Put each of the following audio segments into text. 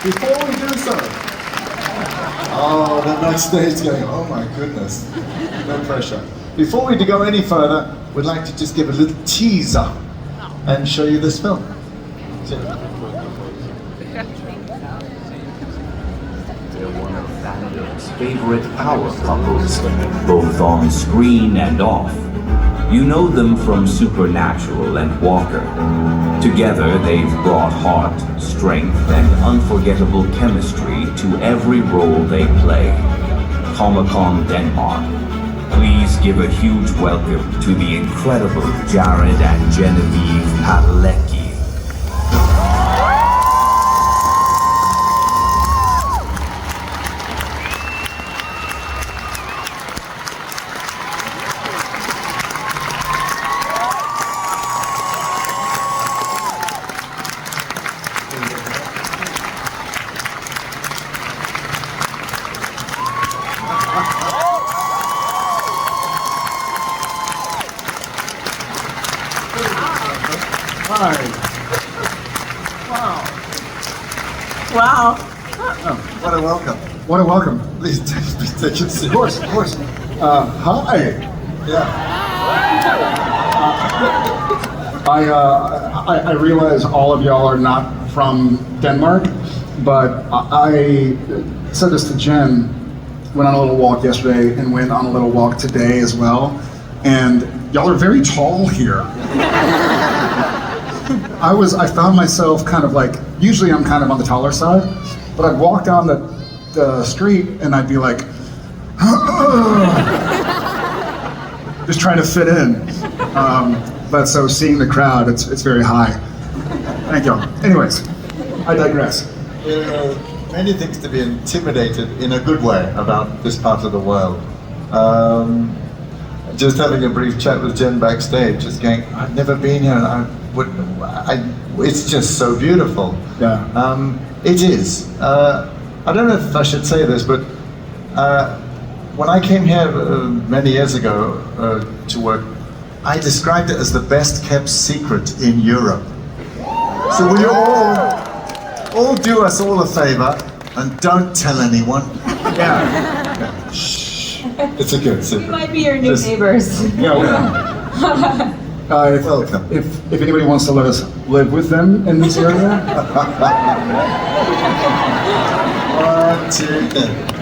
before we do so, oh, the next stage going, oh my goodness, no pressure. Before we go any further, we'd like to just give a little teaser and show you this film. They're one of fandom's favorite power couples, both on screen and off. You know them from Supernatural and Walker. Together, they've brought heart, strength, and unforgettable chemistry to every role they play. ComicCon Denmark. Please give a huge welcome to the incredible Jared and Genevieve Padalecki. Hi. Wow. Wow. Oh, what a welcome. What a welcome. Please take your seat. Of course, of course. Hi. Yeah. I realize all of y'all are not from Denmark, but I said this to Jen, went on a little walk yesterday and went on a little walk today as well, and y'all are very tall here. I found myself kind of like, usually I'm kind of on the taller side, but I'd walk down the street and I'd be like, just trying to fit in. But so seeing the crowd, it's very high. Thank y'all. Anyways, I digress. There are many things to be intimidated in a good way about this part of the world. Just having a brief chat with Jen backstage, just going, I've never been here, and it's just so beautiful. Yeah. It is. I don't know if I should say this, but when I came here many years ago to work, I described it as the best kept secret in Europe. So will you all do us all a favor and don't tell anyone? Yeah. Shh. It's a good secret. We might be your new neighbors. Yeah. Welcome. If anybody wants to let us live with them in this area,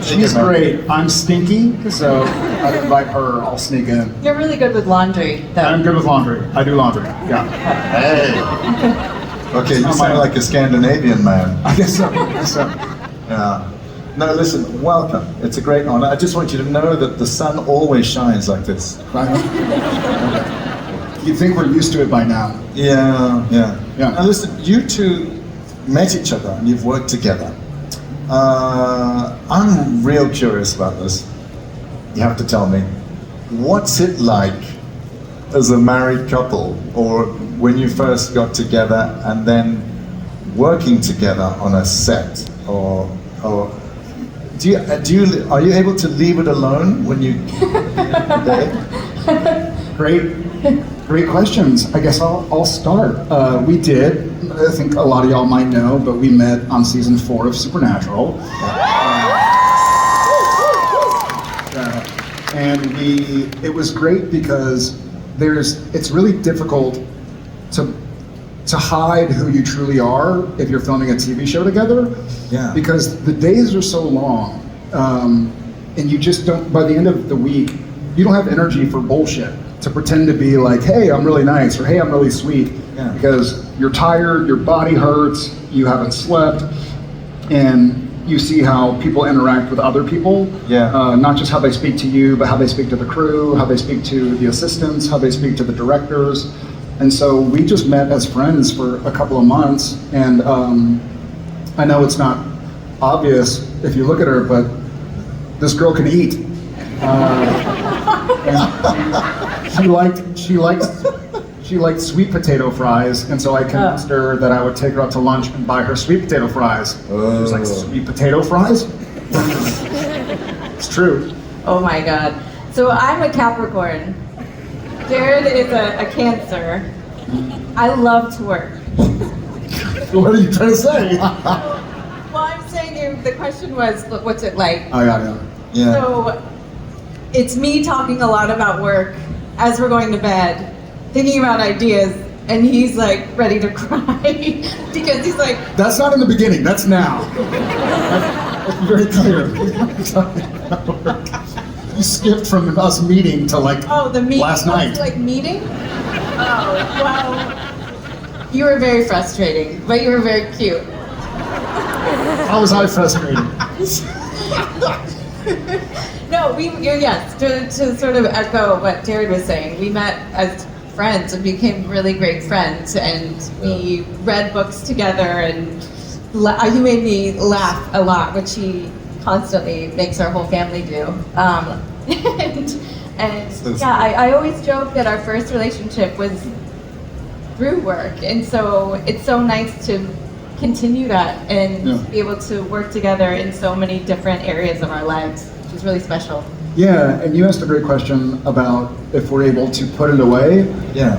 she's great. I'm stinky, so I'd invite her. I'll sneak in. You're really good with laundry, though. I'm good with laundry. I do laundry. Yeah. Hey. Okay, you sound like a Scandinavian man. I guess so. Yeah. No, listen, welcome. It's a great honor. I just want you to know that the sun always shines like this. You'd think we're used to it by now. Yeah. Yeah. Now listen, you two met each other and you've worked together. I'm real curious about this. You have to tell me, what's it like as a married couple, or when you first got together and then working together on a set, or are you able to leave it alone when you date? Great questions. I guess I'll start. We did. I think a lot of y'all might know, but we met on season 4 of Supernatural. And it was great because it's really difficult to hide who you truly are if you're filming a TV show together. Yeah. Because the days are so long, and you just don't, by the end of the week, you don't have energy for bullshit, to pretend to be like, hey, I'm really nice, or hey, I'm really sweet. Yeah. Because you're tired, your body hurts, you haven't slept, and you see how people interact with other people. Yeah. Not just how they speak to you, but how they speak to the crew, how they speak to the assistants, how they speak to the directors. And so we just met as friends for a couple of months, and I know it's not obvious if you look at her, but this girl can eat. She liked sweet potato fries, and so I convinced her that I would take her out to lunch and buy her sweet potato fries. She was like, sweet potato fries? It's true. Oh my God. So I'm a Capricorn. Jared is a Cancer. I love to work. What are you trying to say? Well, I'm the question was, look, what's it like? Oh yeah. Yeah. So it's me talking a lot about work as we're going to bed, thinking about ideas, and he's like ready to cry because he's like, That's not in the beginning. That's now. That's very clear. You skipped from us meeting to like oh, the meeting. last night. Like meeting? Oh, well, you were very frustrating, but you were very cute. How was I frustrated? No, yes, to sort of echo what Jared was saying, we met as friends and became really great friends, and we read books together, and he made me laugh a lot, which he constantly makes our whole family do. I always joke that our first relationship was through work, and so it's so nice to continue that and be able to work together in so many different areas of our lives, which is really special. Yeah, and you asked a great question about if we're able to put it away. Yeah.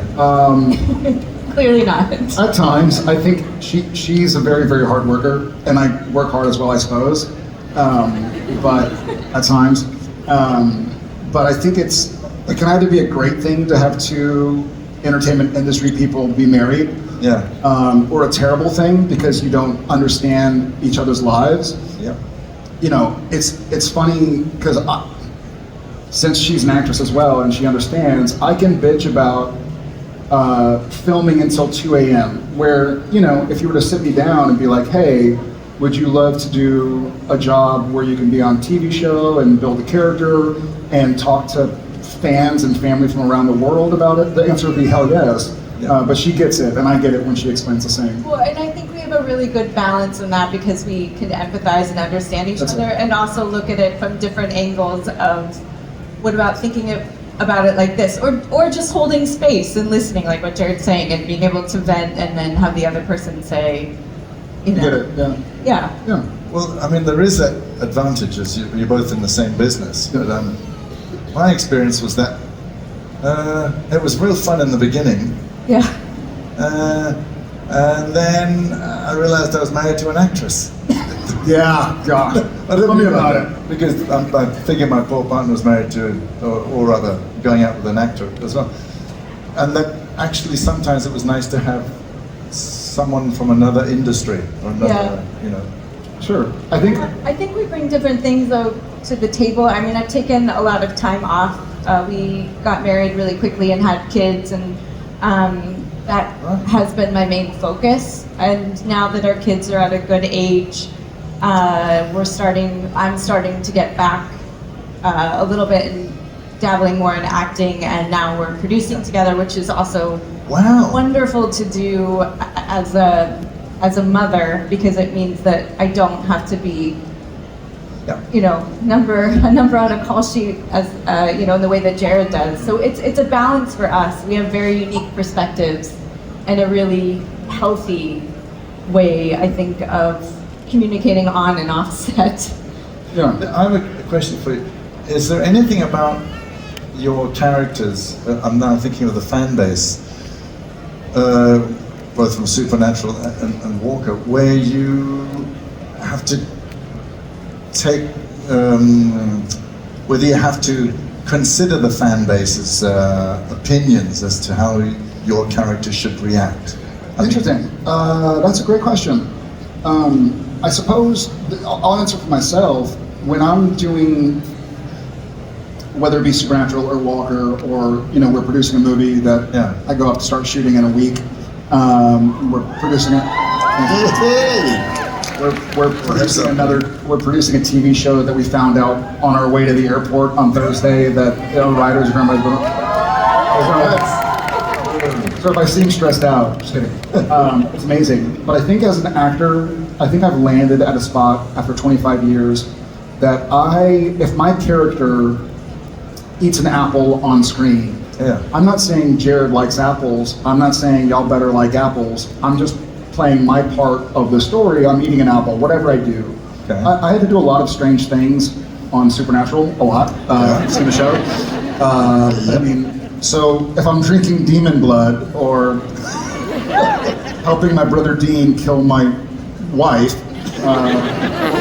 Clearly not. At times, I think she's a very, very hard worker, and I work hard as well, I suppose. But at times, but I think it can either be a great thing to have two entertainment industry people be married, or a terrible thing because you don't understand each other's lives. Yeah. You know, it's funny because since she's an actress as well and she understands, I can bitch about filming until 2 a.m. where, you know, if you were to sit me down and be like, hey, would you love to do a job where you can be on a TV show and build a character and talk to fans and family from around the world about it? The answer would be hell yes. Yeah. But she gets it, and I get it when she explains the same. Well, and I think we have a really good balance in that because we can empathize and understand each other, and also look at it from different angles of what about thinking about it like this, or just holding space and listening, like what Jared's saying, and being able to vent and then have the other person say, you know. Get it? Yeah. Yeah. Yeah. Well, I mean, there is that advantage as you're both in the same business. But my experience was that it was real fun in the beginning. Yeah. And then I realized I was married to an actress. Yeah, God. Tell me about it. Because I figured my poor partner was married to, or rather, going out with an actor as well. And that actually sometimes it was nice to have someone from another industry or another, you know. Sure. I think we bring different things though to the table. I mean, I've taken a lot of time off. We got married really quickly and had kids, and that has been my main focus. And now that our kids are at a good age, I'm starting to get back a little bit and dabbling more in acting, and now we're producing together, which is also wonderful to do as a mother, because it means that I don't have to be, you know, a number on a call sheet as you know, in the way that Jared does. So it's a balance for us. We have very unique perspectives and a really healthy way, I think, of communicating on and off set. Yeah, I have a question for you. Is there anything about your characters, I'm now thinking of the fan base, both from Supernatural and Walker, where you have to take, whether you have to consider the fan base's opinions as to how your character should react? Interesting. That's a great question. I suppose I'll answer for myself. When I'm doing, whether it be Supernatural or Walker, or, you know, we're producing a movie that I go up to start shooting in a week. We're producing it. We're producing a TV show that we found out on our way to the airport on Thursday that writers are going to. So if I seem stressed out, just kidding. It's amazing. But I think as an actor, I think I've landed at a spot after 25 years that if my character eats an apple on screen, I'm not saying Jared likes apples. I'm not saying y'all better like apples. I'm just playing my part of the story. I'm eating an apple, whatever I do. I had to do a lot of strange things on Supernatural, a lot. See the show. I mean, so if I'm drinking demon blood or helping my brother Dean kill my wife,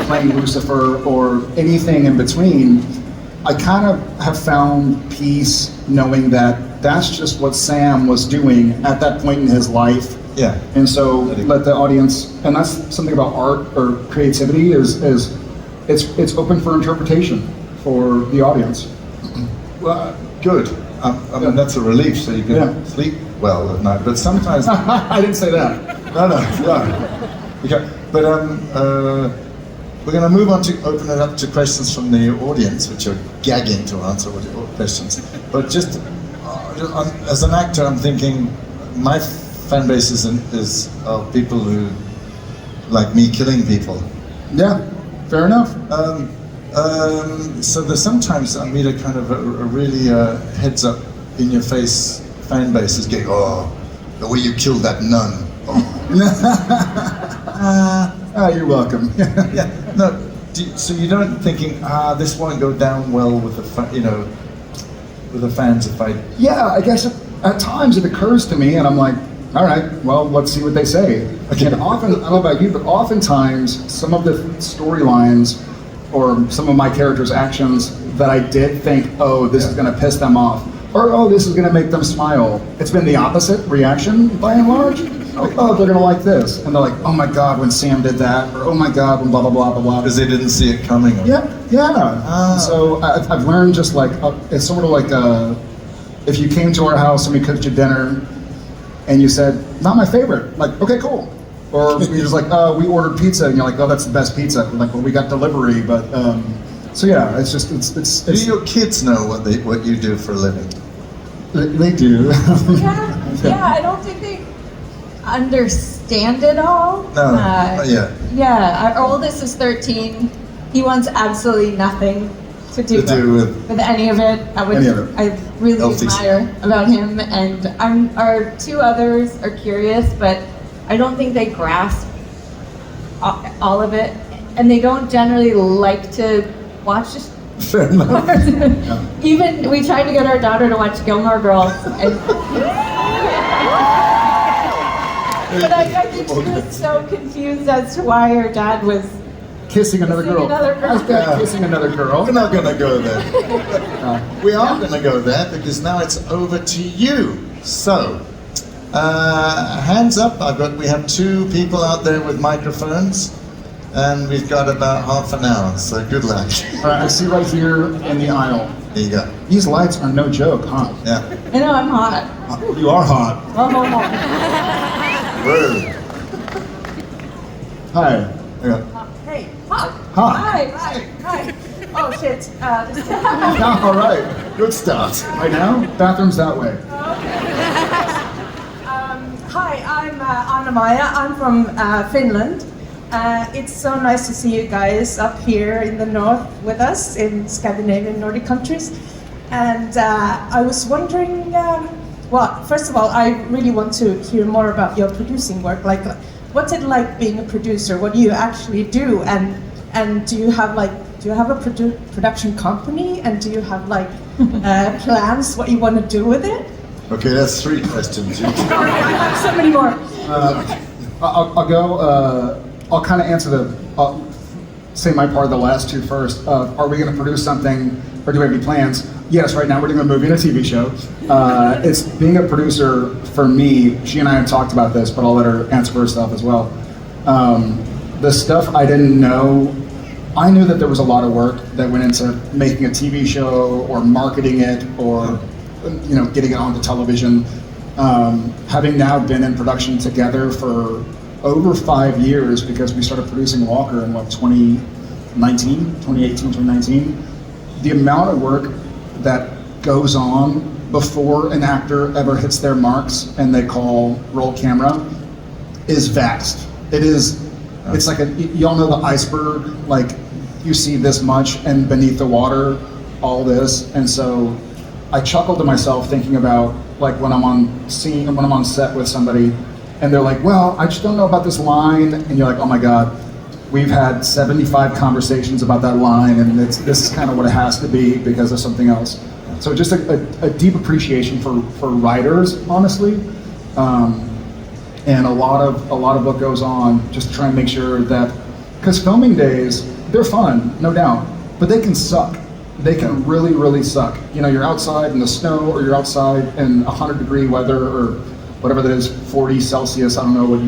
playing Lucifer or anything in between, I kind of have found peace knowing that that's just what Sam was doing at that point in his life. Yeah. And so let the audience, and that's something about art or creativity is it's open for interpretation for the audience. Well, good. I mean, that's a relief, so you can sleep well at night. But sometimes I didn't say that. no. Okay, but we're going to move on to open it up to questions from the audience, which are gagging to answer all questions. But just as an actor, I'm thinking my fan base is of people who like me killing people. Yeah, fair enough. So there's sometimes I meet a kind of a really heads up in your face fan base is going, oh, the way you killed that nun. You're welcome. Yeah, no. So you don't thinking, this won't go down well with the with the fans if I. Yeah, I guess at times it occurs to me, and I'm like, all right, well, let's see what they say. Okay. And often, I don't know about you, but oftentimes some of the storylines or some of my characters' actions that I did think, oh, this is going to piss them off, or oh, this is going to make them smile. It's been the opposite reaction by and large. Like, oh, they're going to like this, and they're like, oh my God, when Sam did that, or oh my God, when blah blah blah blah blah. Because they didn't see it coming. Yeah. So I've learned just like it's sort of like if you came to our house and we cooked you dinner, and you said, not my favorite, like, okay, cool. Or you're just like, we ordered pizza, and you're like, oh, that's the best pizza. We're like, well, we got delivery, but so yeah, it's just it's. Do your kids know what you do for a living? They do. Yeah, I don't think they understand it all. No, not yet. Yeah, our oldest is 13. He wants absolutely nothing to do with any of it. I really Healthy. admire about him, and our two others are curious, but I don't think they grasp all of it, and they don't generally like to watch. Fair enough. Even we tried to get our daughter to watch Gilmore Girls, and but I think she was so confused as to why her dad was Kissing another girl. How's that kissing another girl? We're not going to go there. We are going to go there because now it's over to you. So, hands up. We have two people out there with microphones, and we've got about half an hour. So good luck. All right, I see right here in the aisle. There you go. These lights are no joke, huh? Yeah. I know I'm hot. You are hot. Oh. Rude. Hi. Yeah. Hey, hi. Hi. Oh shit. All right. Good start. Right now, bathroom's that way. Hi, I'm Anna-Maja. I'm from Finland. It's so nice to see you guys up here in the north with us in Scandinavian Nordic countries. And I was wondering, well, first of all, I really want to hear more about your producing work. Like, what's it like being a producer? What do you actually do? And do you have a production company? And do you have like plans what you want to do with it? Okay, that's 3 questions. Sorry, I have so many more. I'll go. I'll kind of answer say my part of the last two first. Are we going to produce something, or do we have any plans? Yes, right now we're doing a movie and a TV show. It's being a producer for me. She and I have talked about this, but I'll let her answer for herself as well. The stuff I didn't know, I knew that there was a lot of work that went into making a TV show or marketing it or getting it onto television. Having now been in production together for over 5 years, because we started producing Walker in 2018, the amount of work that goes on before an actor ever hits their marks and they call roll camera is vast. It's like y'all know the iceberg, like you see this much and beneath the water, all this. And so I chuckle to myself thinking about like when I'm on set with somebody and they're like, well, I just don't know about this line. And you're like, oh my God, we've had 75 conversations about that line, and this is kind of what it has to be because of something else. So just a deep appreciation for writers, honestly, and a lot of what goes on, just trying to make sure that, because filming days, they're fun, no doubt, but they can suck. They can really, really suck. You know, you're outside in the snow, or you're outside in 100-degree weather, or whatever that is, 40 Celsius. I don't know what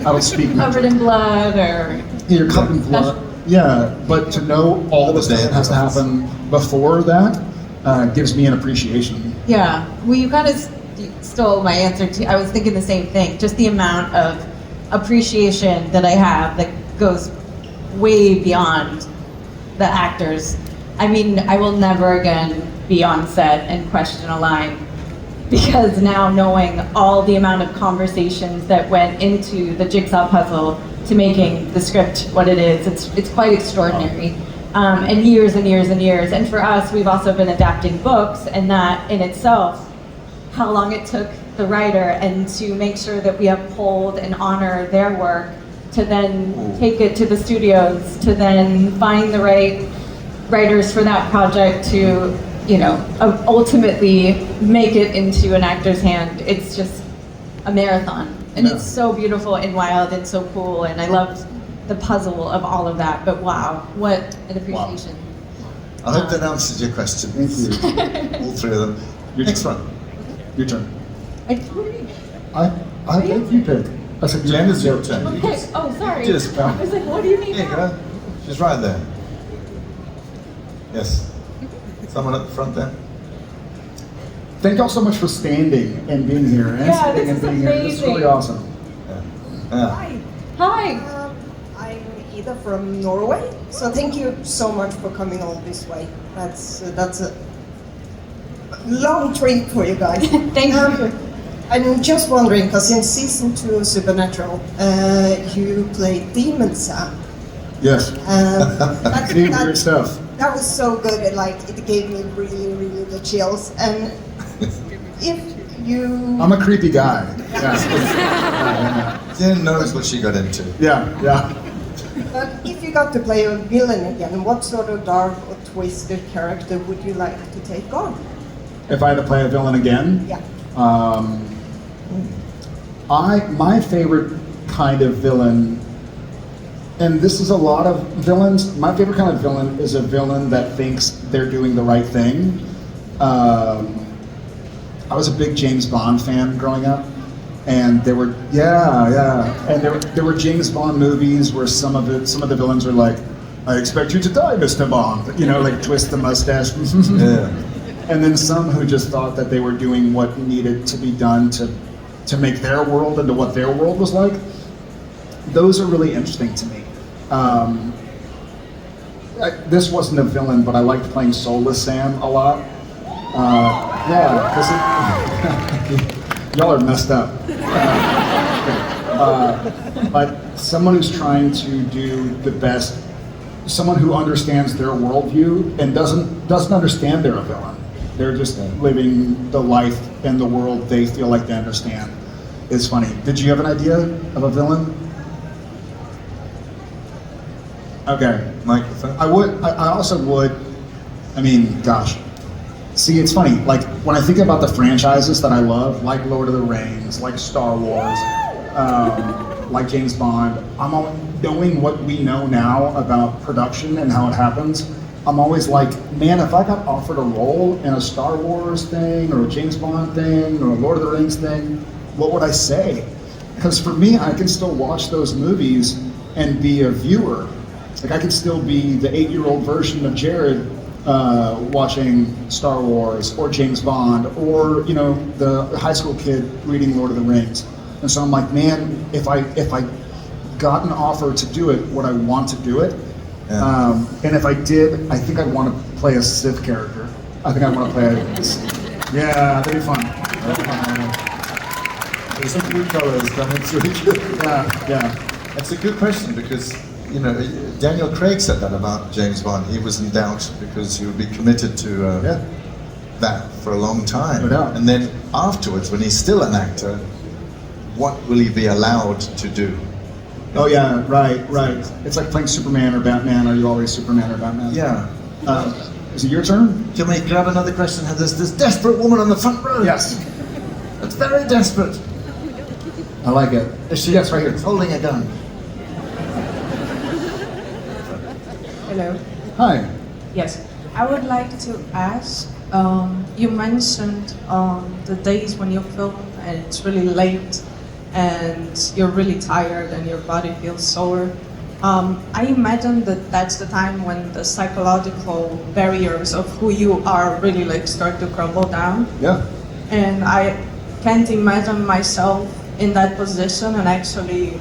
I don't speak. Covered in blood, or You're covered in blood. Yeah, but to know all the stuff that has to happen before that gives me an appreciation. yeah. Well, you kind of stole my answer to. I was thinking the same thing. Just the amount of appreciation that I have that goes way beyond the actors. I mean, I will never again be on set and question a line, because now knowing all the amount of conversations that went into the jigsaw puzzle to making the script what it is, it's quite extraordinary. And years and years and years. And for us, we've also been adapting books, and that in itself, how long it took the writer and to make sure that we uphold and honor their work, to then take it to the studios, to then find the right writers for that project, to, you know, ultimately make it into an actor's hand. It's just a marathon, and it's so beautiful and wild and so cool, and I loved the puzzle of all of that. But wow, what an appreciation. I hope that answers your question. Thank you. All three of them. Next one. Your turn. I totally. I think you pick. I said, Jen, it's your turn. Okay. Oh, sorry. Just- I was like, what do you mean? Here you go. She's right there. Yes. Someone at the front there. Thank y'all so much for standing and being here. And Yeah, sitting this and is being here. This is really amazing. awesome. Yeah. Hi. Hi. I'm Ida from Norway, so thank you so much for coming all this way. That's a long trip for you guys. Thank you. I'm just wondering, because in season 2 of Supernatural, you played Demon Sam. Yes. That, Deep weird stuff. that was so good, and like it gave me really, really the chills. And if you, I'm a creepy guy. Yeah. Jen knows what she got into. Yeah. but if you got to play a villain again, what sort of dark or twisted character would you like to take on? If I had to play a villain again, Yeah. my favorite kind of villain, and this is a lot of villains, my favorite kind of villain is a villain that thinks they're doing the right thing. I was a big James Bond fan growing up, and there were and there were James Bond movies where some of the villains are like, I expect you to die, Mr. Bond, you know, like twist the mustache. Yeah. And then some who just thought that they were doing what needed to be done to make their world into what their world was like. Those are really interesting to me. This wasn't a villain, but I liked playing Soulless Sam a lot. Because y'all are messed up. But someone who's trying to do the best, someone who understands their worldview and doesn't understand they're a villain. They're just living the life and the world they feel like they understand. It's funny. Did you have an idea of a villain? Okay. Microphone. I also would, I mean, gosh. See, it's funny, like, when I think about the franchises that I love, like Lord of the Rings, like Star Wars, like James Bond, knowing what we know now about production and how it happens, I'm always like, man, if I got offered a role in a Star Wars thing, or a James Bond thing, or a Lord of the Rings thing, what would I say? Because for me, I can still watch those movies and be a viewer. Like, I could still be the 8-year-old version of Jared watching Star Wars or James Bond, or, you know, the high school kid reading Lord of the Rings. And so I'm like, man, if I got an offer to do it, would I want to do it? Yeah. And if I did, I think I'd want to play a Sith character. I think I'd want to play yeah, that'd be fun. There's some blue colors coming through. Yeah. That's a good question, because, you know, Daniel Craig said that about James Bond. He was in doubt because he would be committed to that for a long time. No doubt. And then afterwards, when he's still an actor, what will he be allowed to do? Oh yeah, right. It's like playing Superman or Batman. Are you always Superman or Batman? Yeah. Is it your turn? Can we grab another question? There's this desperate woman on the front row. Yes. That's very desperate. I like it. Is she? Yes, right here. Holding a gun. Hello. Hi. Yes, I would like to ask. You mentioned the days when you film and it's really late, and you're really tired and your body feels sore. I imagine that that's the time when the psychological barriers of who you are really like start to crumble down. Yeah. And I can't imagine myself in that position and actually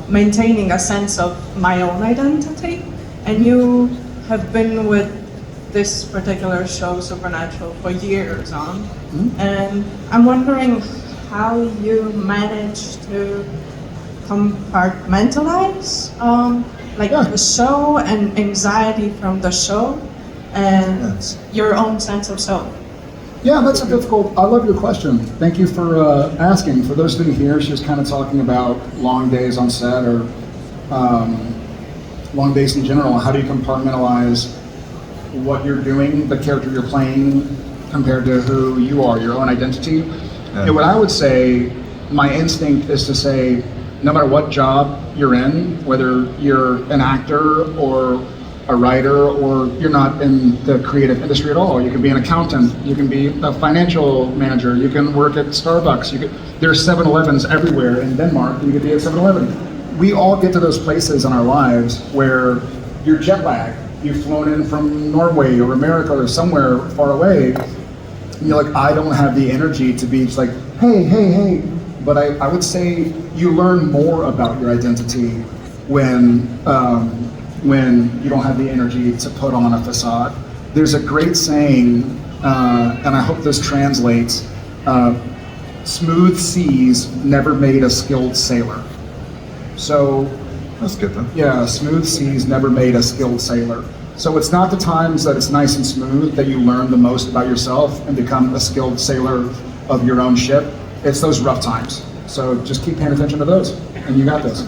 maintaining a sense of my own identity. And you have been with this particular show, Supernatural, for years on. And I'm wondering how you manage to compartmentalize the show and anxiety from the show and your own sense of self. Yeah, that's a difficult. I love your question. Thank you for asking. For those who didn't hear, she was kind of talking about long days on set or long days in general. How do you compartmentalize what you're doing, the character you're playing, compared to who you are, your own identity? And what I would say, my instinct is to say, no matter what job you're in, whether you're an actor or a writer or you're not in the creative industry at all, you can be an accountant, you can be a financial manager, you can work at Starbucks, there's 7-Elevens everywhere in Denmark, you could be at 7-Eleven. We all get to those places in our lives where you're jet lagged. You've flown in from Norway or America or somewhere far away, and you're like, I don't have the energy to be just like, hey. But I would say you learn more about your identity when you don't have the energy to put on a facade. There's a great saying, and I hope this translates, smooth seas never made a skilled sailor. So, That's good then. yeah, smooth seas never made a skilled sailor. So it's not the times that it's nice and smooth that you learn the most about yourself and become a skilled sailor of your own ship. It's those rough times. So just keep paying attention to those, and you got this.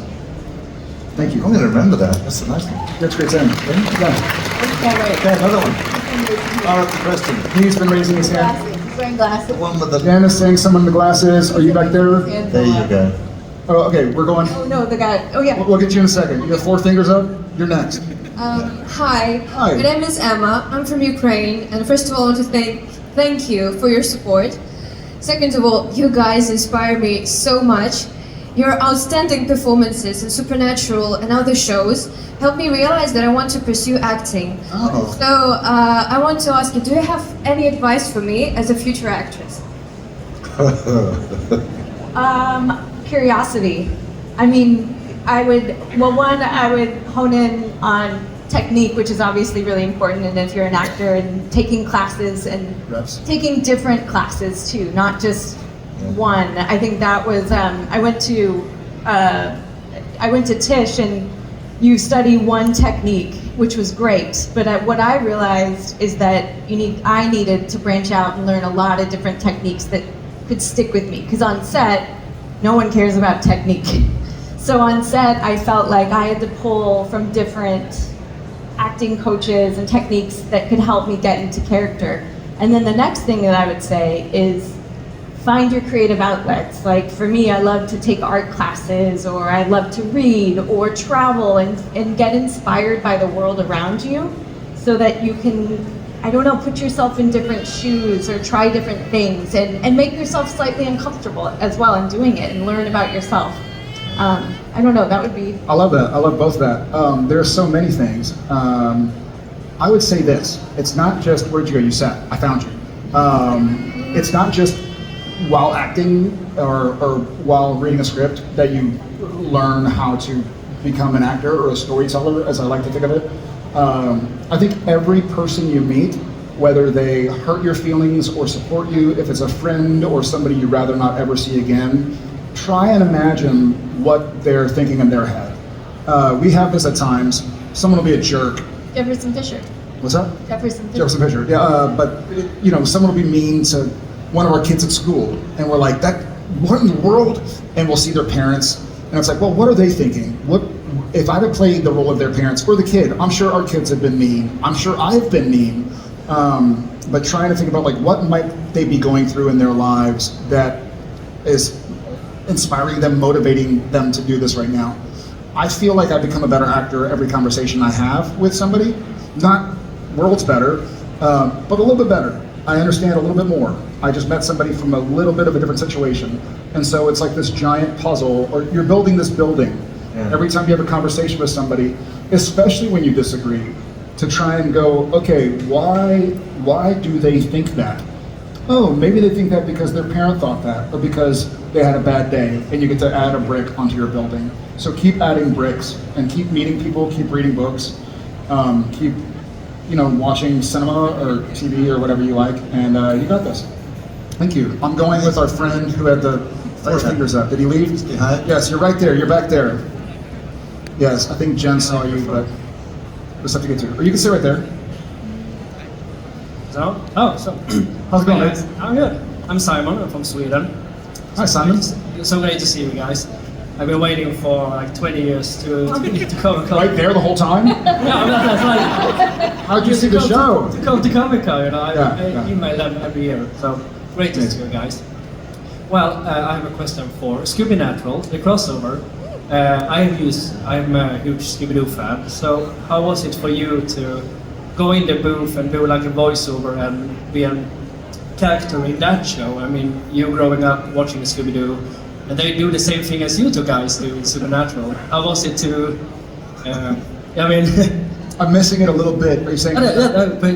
Thank you. I'm going to remember that. That's a nice one. That's a great saying. Yeah. Okay, another one. Our question. He's been raising his hand. He's wearing glasses. The one with the... Dan is saying someone in the glasses. Are you back there? There you go. Oh, okay, we're going. Oh no, the guy. Oh yeah. We'll get you in a second. You got 4 fingers up? You're next. Hi. Hi. My name is Emma. I'm from Ukraine, and first of all, I want to thank you for your support. Second of all, you guys inspire me so much. Your outstanding performances in Supernatural and other shows helped me realize that I want to pursue acting. Oh. So I want to ask you, do you have any advice for me as a future actress? Curiosity. I mean, I would hone in on technique, which is obviously really important, and if you're an actor, and taking classes and Reps. taking different classes too, not just one. I think that was, I went to Tisch, and you study one technique, which was great, but what I realized is that I needed to branch out and learn a lot of different techniques that could stick with me, because on set, no one cares about technique. So on set, I felt like I had to pull from different acting coaches and techniques that could help me get into character. And then the next thing that I would say is find your creative outlets. Like for me, I love to take art classes, or I love to read or travel and get inspired by the world around you, so that you can, I don't know, put yourself in different shoes or try different things and make yourself slightly uncomfortable as well in doing it, and learn about yourself. I don't know, that would be... I love that. I love both of that. There are so many things. I would say this. It's not just, where'd you go? You said, I found you. It's not just while acting or while reading a script that you learn how to become an actor or a storyteller, as I like to think of it. I think every person you meet, whether they hurt your feelings or support you, if it's a friend or somebody you'd rather not ever see again, try and imagine what they're thinking in their head. We have this at times. Someone will be a jerk. Jefferson Fisher. What's that? Jefferson Fisher. Jefferson Fisher. Yeah, but you know, someone will be mean to one of our kids at school, and we're like, "That, what in the world?" And we'll see their parents, and it's like, "Well, what are they thinking? What if I had played the role of their parents or the kid? I'm sure our kids have been mean. I'm sure I've been mean." But trying to think about like what might they be going through in their lives that is inspiring them, motivating them to do this right now. I feel like I become a better actor every conversation I have with somebody. Not worlds better, but a little bit better. I understand a little bit more. I just met somebody from a little bit of a different situation. And so it's like this giant puzzle, or you're building this building. Yeah. Every time you have a conversation with somebody, especially when you disagree, to try and go, okay, why do they think that? Oh, maybe they think that because their parent thought that, or because they had a bad day, and you get to add a brick onto your building. So keep adding bricks, and keep meeting people, keep reading books, keep watching cinema or TV or whatever you like, and you got this. Thank you. I'm going with our friend who had the four fingers up. Did he leave? Yes, you're right there. You're back there. Yes, I think Jen saw you, but just have to get to it. Or you can sit right there. So, How's it going, guys? I'm good. I'm Simon. I'm from Sweden. Hi, Simon. It's so great to see you guys. I've been waiting for like 20 years to come. Right there the whole time? Yeah, that's like. How'd you see the show? To come to ComicCon, I Yeah. email them every year. So great to see you guys. Well, I have a question for Scooby Natural, the crossover. I'm a huge Scooby-Doo fan. So how was it for you to go in the booth and do like a voiceover and be a character in that show? I mean, you growing up watching Scooby-Doo, and they do the same thing as you two guys do in Supernatural. How was it to? I mean, I'm missing it a little bit. Are you saying?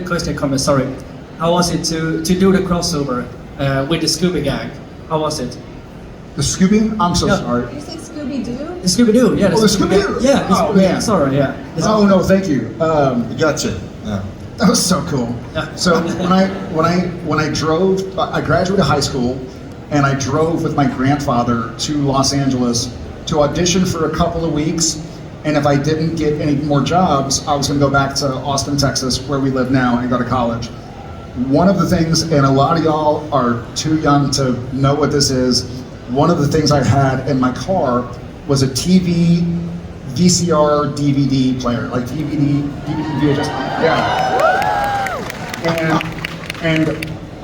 question, comment. Sorry. How was it to do the crossover with the Scooby Gang? How was it? The Scooby? I'm so Yeah. sorry. Did you say Scooby-Doo? The Scooby-Doo, yeah. Oh, the Scooby-Doo? Yeah. Oh, man. Sorry, yeah. Oh no, thank you. Gotcha. Yeah. That was so cool. Yeah. So when I drove, I graduated high school, and I drove with my grandfather to Los Angeles to audition for a couple of weeks. And if I didn't get any more jobs, I was going to go back to Austin, Texas, where we live now, and go to college. One of the things, and a lot of y'all are too young to know what this is, one of the things I had in my car was a TV, VCR, DVD player, like DVD, VHS, yeah. And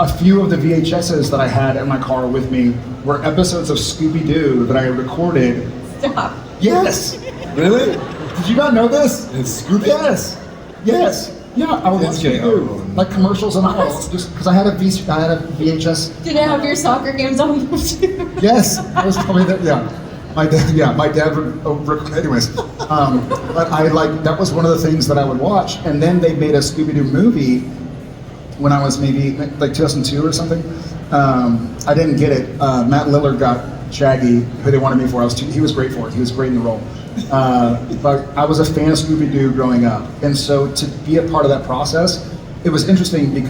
a few of the VHSs that I had in my car with me were episodes of Scooby-Doo that I recorded. Stop. Yes! Really? Did you not know this? It's Scooby? Yes! Yes! Yeah, I would watch Okay. Scooby-Doo. Like commercials and all, just because I had a VHS. Did it have your soccer games on them too? Yes, that was probably that. Yeah, my dad would. Anyways, but that was one of the things that I would watch. And then they made a Scooby-Doo movie when I was maybe like 2002 or something. I didn't get it. Matt Lillard got Shaggy, who they wanted me for. He was great for it. He was great in the role. But I was a fan of Scooby-Doo growing up, and so to be a part of that process, it was interesting because